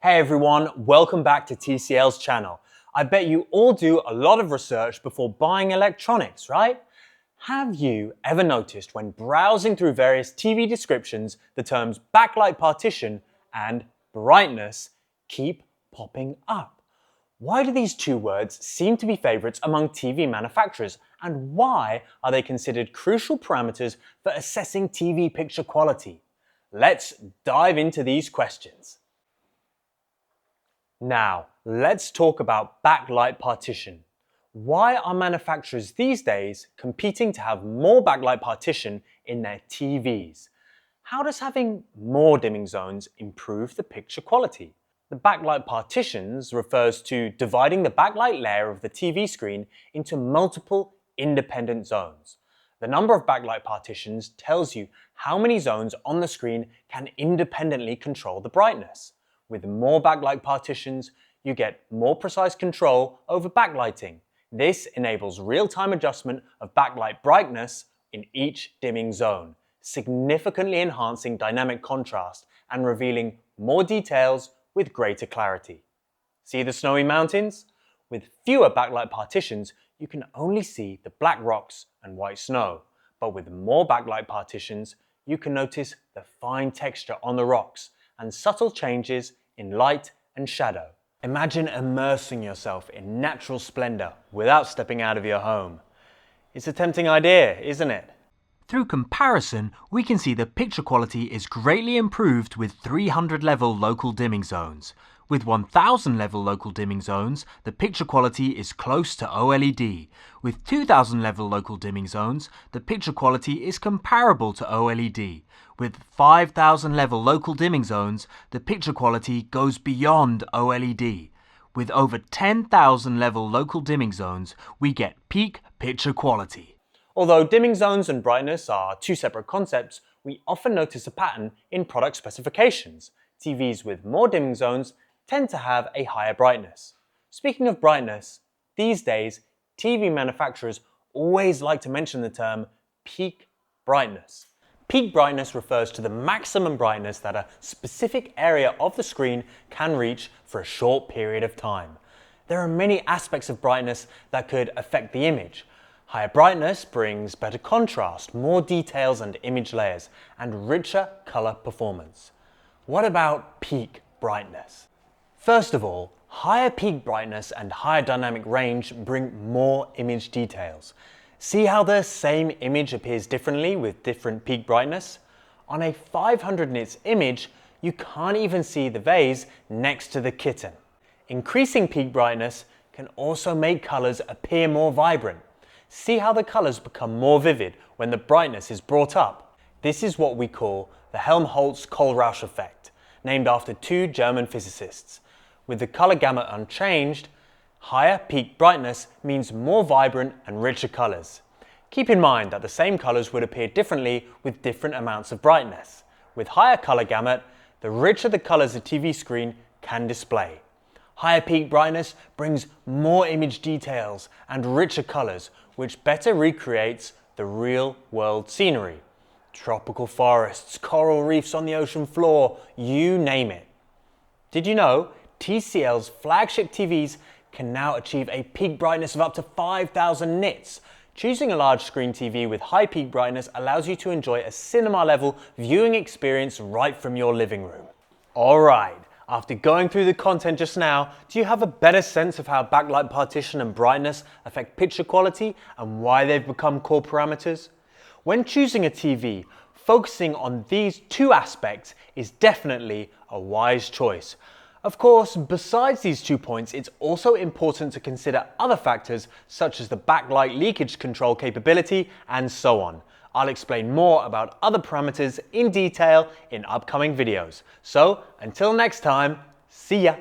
Hey everyone, welcome back to TCL's channel. I bet you all do a lot of research before buying electronics, right? Have you ever noticed when browsing through various TV descriptions, the terms backlight partition and brightness keep popping up? Why do these two words seem to be favorites among TV manufacturers, and why are they considered crucial parameters for assessing TV picture quality? Let's dive into these questions. Now, let's talk about backlight partition. Why are manufacturers these days competing to have more backlight partition in their TVs? How does having more dimming zones improve the picture quality? The backlight partitions refers to dividing the backlight layer of the TV screen into multiple independent zones. The number of backlight partitions tells you how many zones on the screen can independently control the brightness. With more backlight partitions, you get more precise control over backlighting. This enables real-time adjustment of backlight brightness in each dimming zone, significantly enhancing dynamic contrast and revealing more details with greater clarity. See the snowy mountains? With fewer backlight partitions, you can only see the black rocks and white snow. But with more backlight partitions, you can notice the fine texture on the rocks and subtle changes in light and shadow. Imagine immersing yourself in natural splendor without stepping out of your home. It's a tempting idea, isn't it? Through comparison, we can see the picture quality is greatly improved with 300 level local dimming zones. With 1000 level local dimming zones, the picture quality is close to OLED. With 2000 level local dimming zones, the picture quality is comparable to OLED. With 5000 level local dimming zones, the picture quality goes beyond OLED. With over 10,000 level local dimming zones, we get peak picture quality. Although dimming zones and brightness are two separate concepts, we often notice a pattern in product specifications. TVs with more dimming zones tend to have a higher brightness. Speaking of brightness, these days, TV manufacturers always like to mention the term peak brightness. Peak brightness refers to the maximum brightness that a specific area of the screen can reach for a short period of time. There are many aspects of brightness that could affect the image. Higher brightness brings better contrast, more details and image layers, and richer color performance. What about peak brightness? First of all, higher peak brightness and higher dynamic range bring more image details. See how the same image appears differently with different peak brightness? On a 500 nits image, you can't even see the vase next to the kitten. Increasing peak brightness can also make colors appear more vibrant. See how the colors become more vivid when the brightness is brought up? This is what we call the Helmholtz-Kohlrausch effect, named after two German physicists. With the color gamut unchanged, higher peak brightness means more vibrant and richer colors. Keep in mind that the same colors would appear differently with different amounts of brightness. With higher color gamut, the richer the colors a TV screen can display. Higher peak brightness brings more image details and richer colors, which better recreates the real-world scenery. Tropical forests, coral reefs on the ocean floor, you name it. Did you know TCL's flagship TVs can now achieve a peak brightness of up to 5000 nits? Choosing a large screen TV with high peak brightness allows you to enjoy a cinema-level viewing experience right from your living room. Alright, after going through the content just now, do you have a better sense of how backlight partition and brightness affect picture quality and why they've become core parameters? When choosing a TV, focusing on these two aspects is definitely a wise choice. Of course, besides these 2 points, it's also important to consider other factors such as the backlight leakage control capability and so on. I'll explain more about other parameters in detail in upcoming videos. So, until next time, see ya!